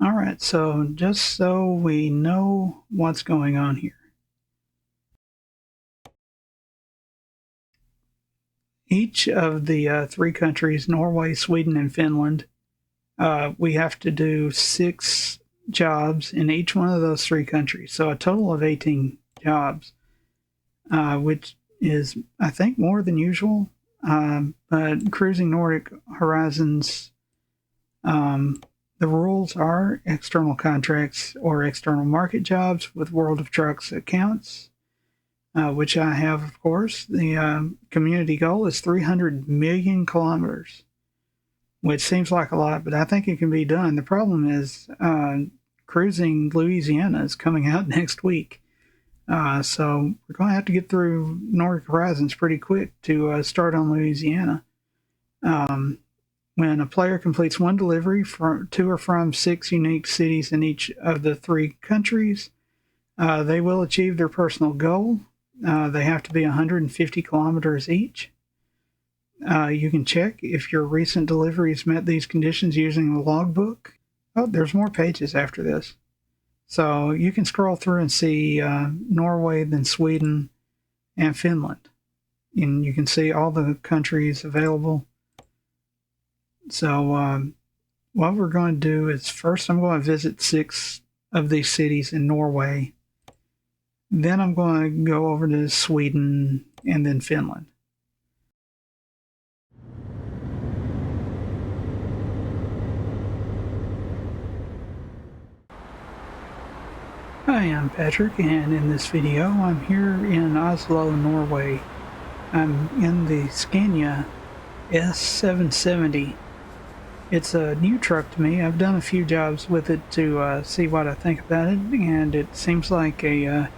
All right, so just so we know what's going on here. Each of the three countries, Norway, Sweden, and Finland, we have to do 6 jobs in each one of those 3 countries. So a total of 18 jobs, which is, I think, more than usual. But Cruising Nordic Horizons, the rules are external contracts or external market jobs with World of Trucks accounts, which I have, of course. The community goal is 300 million kilometers, which seems like a lot, but I think it can be done. The problem is Cruising Louisiana is coming out next week. So we're going to have to get through Nordic Horizons pretty quick to start on Louisiana. When a player completes 1 delivery to or from 6 unique cities in each of the 3 countries, they will achieve their personal goal. They have to be 150 kilometers each. You can check if your recent deliveries met these conditions using the logbook. Oh, there's more pages after this. So you can scroll through and see Norway, then Sweden, and Finland. And you can see all the countries available. So what we're going to do is first I'm going to visit 6 of these cities in Norway. Then I'm going to go over to Sweden and then Finland. Hi, I'm Patrick, and in this video I'm here in Oslo, Norway. I'm in the Scania S770. It's a new truck to me. I've done a few jobs with it to see what I think about it, and it seems like a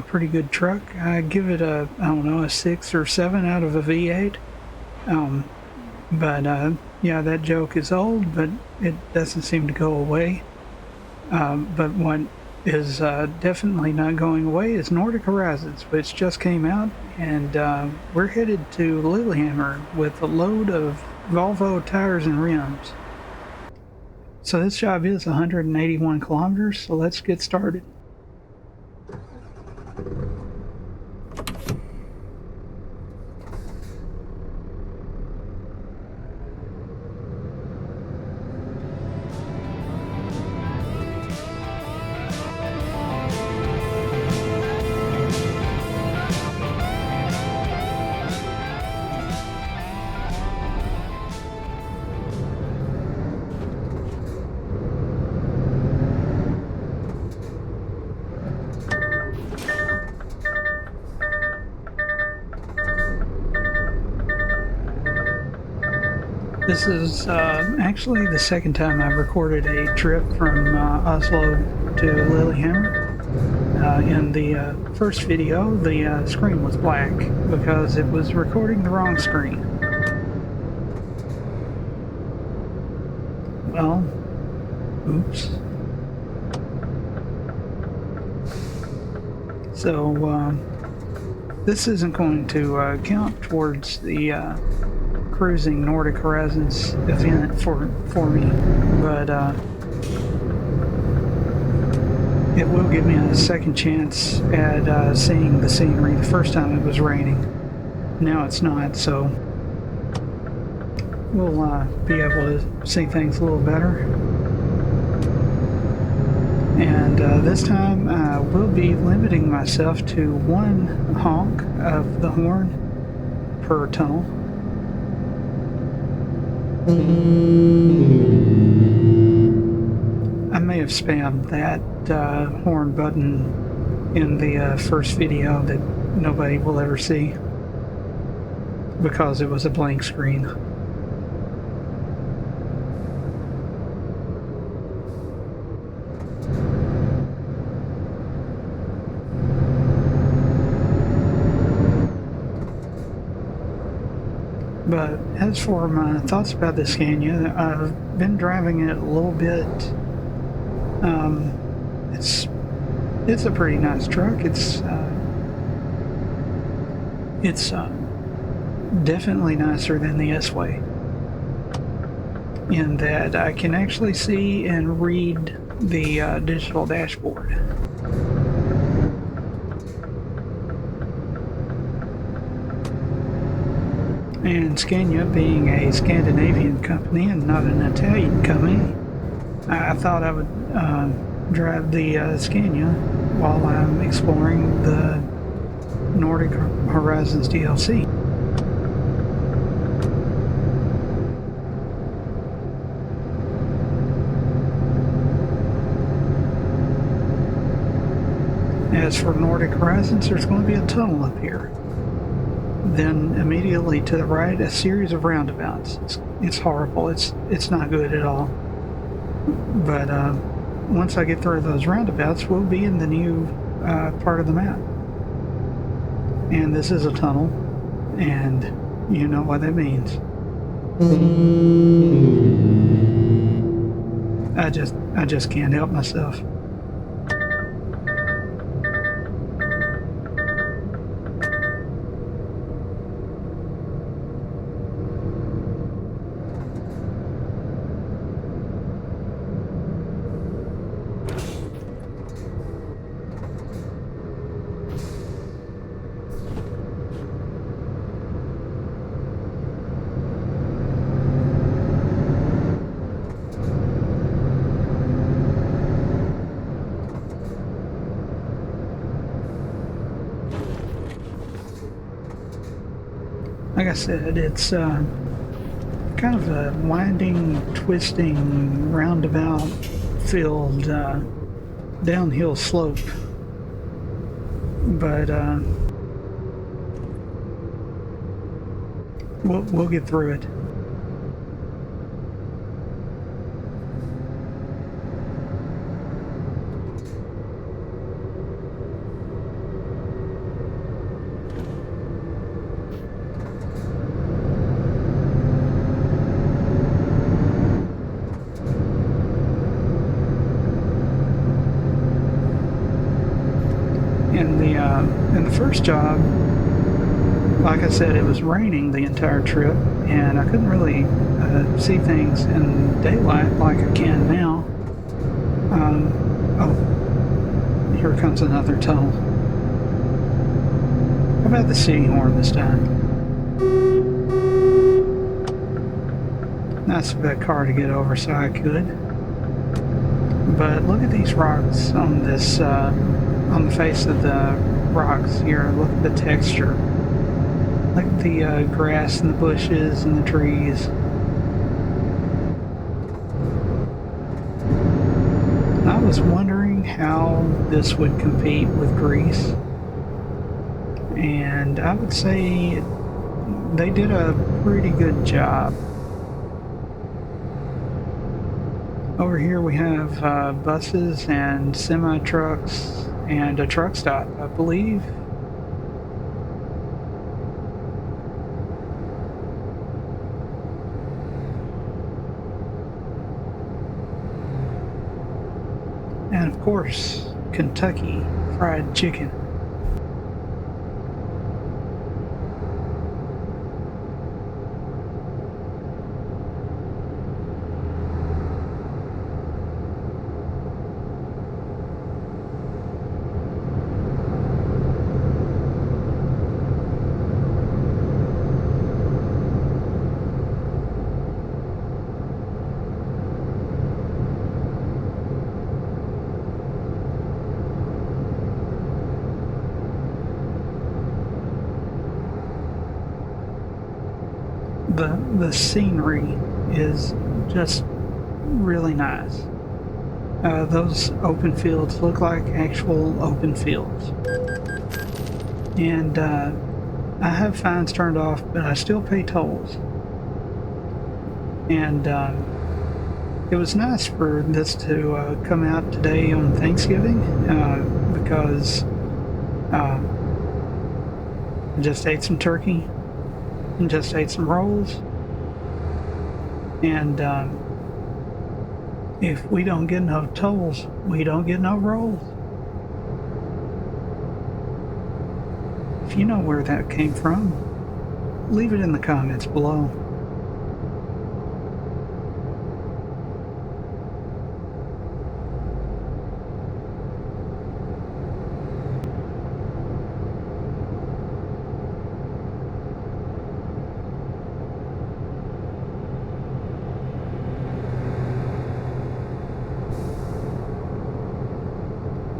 pretty good truck. I give it a 6 or 7 out of a V8. Yeah, that joke is old, but it doesn't seem to go away. But what is definitely not going away is Nordic Horizons, which just came out, and we're headed to Lillehammer with a load of Volvo tires and rims. So this job is 181 kilometers, so let's get started. This is actually the second time I've recorded a trip from Oslo to Lillehammer. In the first video, the screen was black because it was recording the wrong screen. Well, oops. So this isn't going to count towards the Cruising Nordic Horizons event for me, but it will give me a second chance at seeing the scenery. The first time it was raining, now it's not, so we'll be able to see things a little better. And this time I will be limiting myself to 1 honk of the horn per tunnel. I may have spammed that horn button in the first video that nobody will ever see because it was a blank screen. But as for my thoughts about the Scania, I've been driving it a little bit. It's a pretty nice truck. It's definitely nicer than the S-Way. in that I can actually see and read the digital dashboard. And Scania, being a Scandinavian company and not an Italian company, I thought I would drive the Scania while I'm exploring the Nordic Horizons DLC. As for Nordic Horizons, there's going to be a tunnel up here. Then immediately to the right, a series of roundabouts. It's horrible. It's not good at all. But once I get through those roundabouts, we'll be in the new part of the map. And this is a tunnel, and you know what that means. I just can't help myself. Like I said, it's kind of a winding, twisting, roundabout-filled downhill slope. But we'll get through it. In the first job, like I said, it was raining the entire trip, and I couldn't really see things in daylight like I can now. Oh, here comes another tunnel. How about the city horn this time? Nice of that car to get over so I could. But look at these rocks on this, on the face of the rocks here. Look at the texture. Look at the grass and the bushes and the trees. I was wondering how this would compete with Greece, and I would say they did a pretty good job. Over here we have buses and semi-trucks and a truck stop, I believe. And of course, Kentucky Fried Chicken. The scenery is just really nice. Those open fields look like actual open fields. And I have fines turned off, but I still pay tolls. And it was nice for this to come out today on Thanksgiving because I just ate some turkey and just ate some rolls. And if we don't get no tolls, we don't get no rolls. If you know where that came from, leave it in the comments below.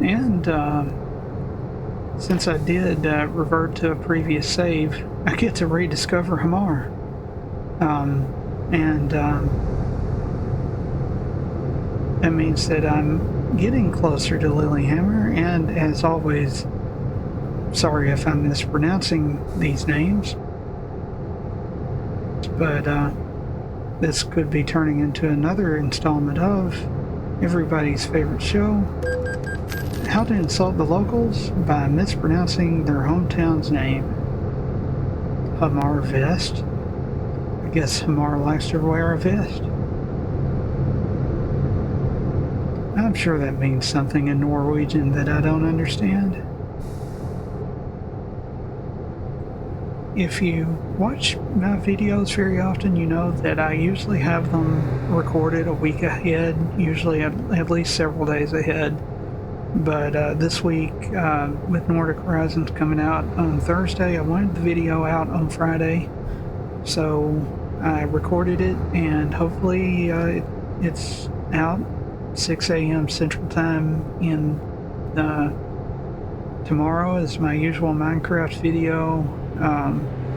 And since I did revert to a previous save, I get to rediscover Hamar. That means that I'm getting closer to Lillehammer, and as always, sorry if I'm mispronouncing these names, but this could be turning into another installment of everybody's favorite show, How to Insult the Locals by Mispronouncing Their Hometown's Name. Hamar Vest. I guess Hamar likes to wear a vest. I'm sure that means something in Norwegian that I don't understand. If you watch my videos very often, you know that I usually have them recorded a week ahead, usually at least several days ahead. But this week, with Nordic Horizons coming out on Thursday, I wanted the video out on Friday. So I recorded it, and hopefully it's out 6 a.m. Central Time in tomorrow is my usual Minecraft video,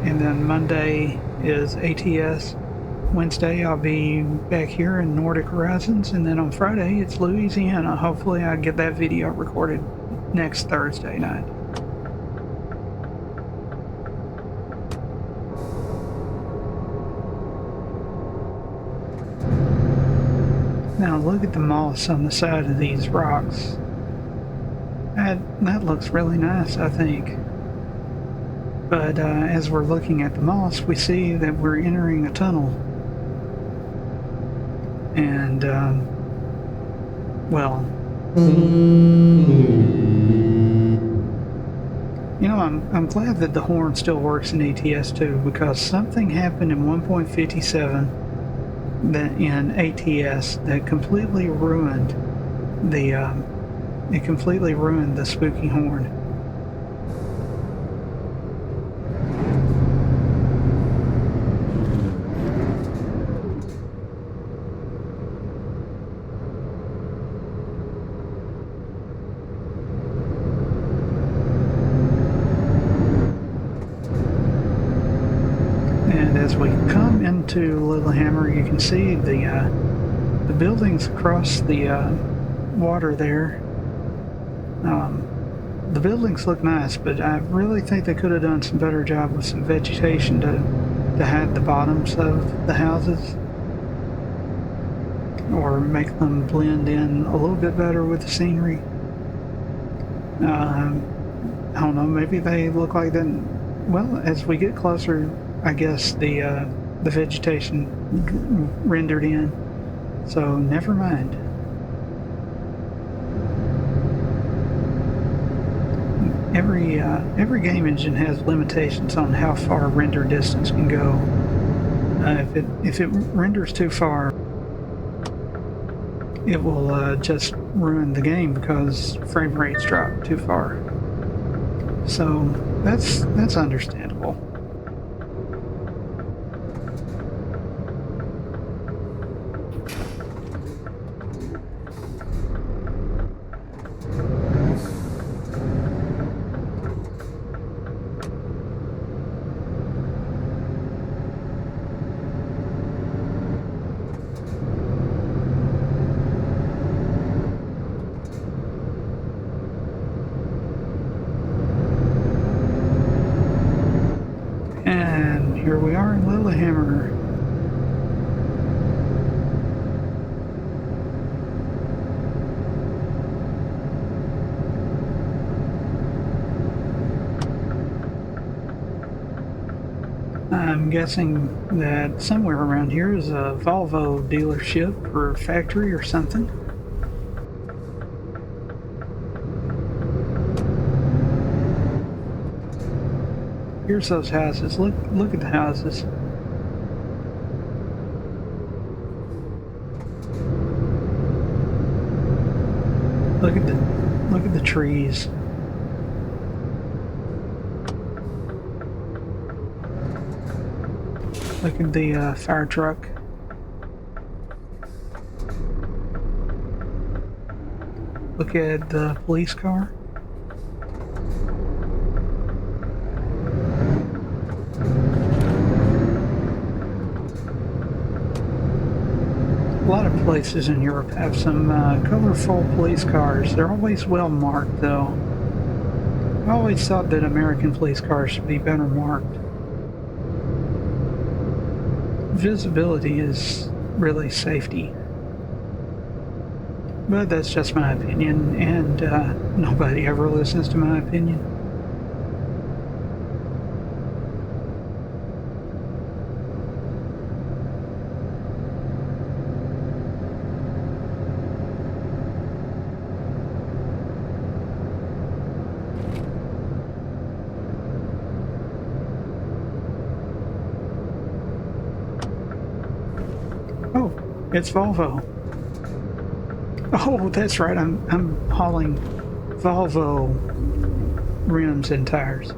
and then Monday is ATS. Wednesday I'll be back here in Nordic Horizons, and then on Friday it's Louisiana. Hopefully I get that video recorded next Thursday night. Now look at the moss on the side of these rocks. That looks really nice, I think. But as we're looking at the moss, we see that we're entering a tunnel. And, well, you know, I'm glad that the horn still works in ATS too, because something happened in 1.57 that in ATS that completely ruined the spooky horn. And as we come into Lillehammer, you can see the buildings across the water there. The buildings look nice, but I really think they could have done some better job with some vegetation to hide the bottoms of the houses, or make them blend in a little bit better with the scenery. I don't know, maybe they look like that. Well, as we get closer, I guess the vegetation rendered in, so never mind. Every game engine has limitations on how far render distance can go. If it renders too far, it will just ruin the game because frame rates drop too far. So that's understandable. And here we are in Lillehammer. I'm guessing that somewhere around here is a Volvo dealership or factory or something. Here's those houses. Look at the houses. Look at the trees. Look at the fire truck. look at the police car. A lot of places in Europe have some colorful police cars. They're always well marked, though. I always thought that American police cars should be better marked. Visibility is really safety. But that's just my opinion, and nobody ever listens to my opinion. Oh, it's Volvo. Oh, that's right. I'm hauling Volvo rims and tires.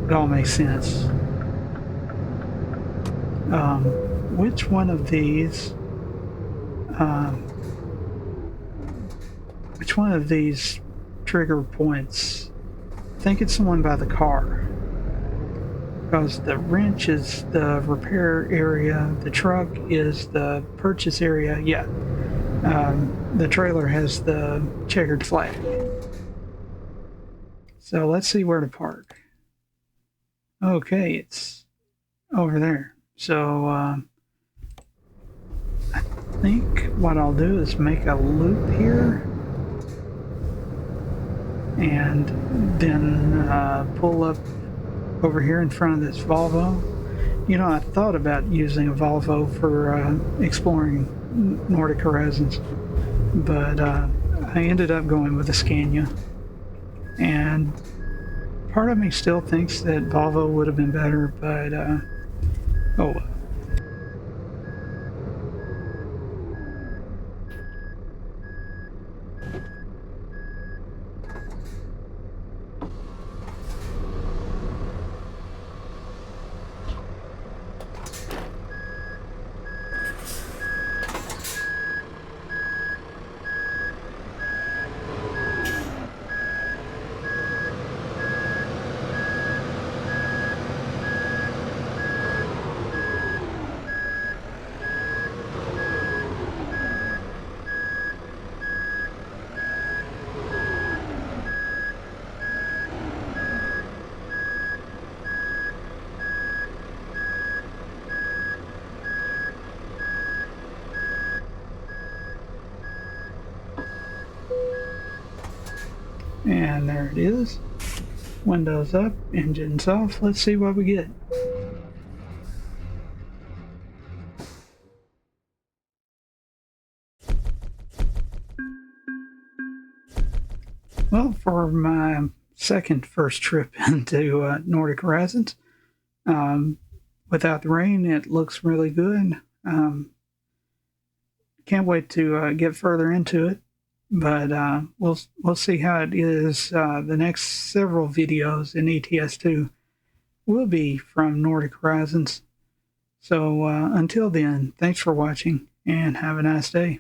It all makes sense. Which one of these? Which one of these trigger points? I think it's the one by the car. Because the wrench is the repair area, the truck is the purchase area. Yeah, the trailer has the checkered flag. So let's see where to park. Okay, it's over there. So I think what I'll do is make a loop here and then pull up over here in front of this Volvo. You know, I thought about using a Volvo for exploring Nordic Horizons, but I ended up going with a Scania. And part of me still thinks that Volvo would have been better, but oh well. And there it is. Windows up, engines off. Let's see what we get. Well, for my first trip into Nordic Horizons, without the rain, it looks really good. Can't wait to get further into it. But we'll see how it is. The next several videos in ETS2 will be from Nordic Horizons. So until then, thanks for watching and have a nice day.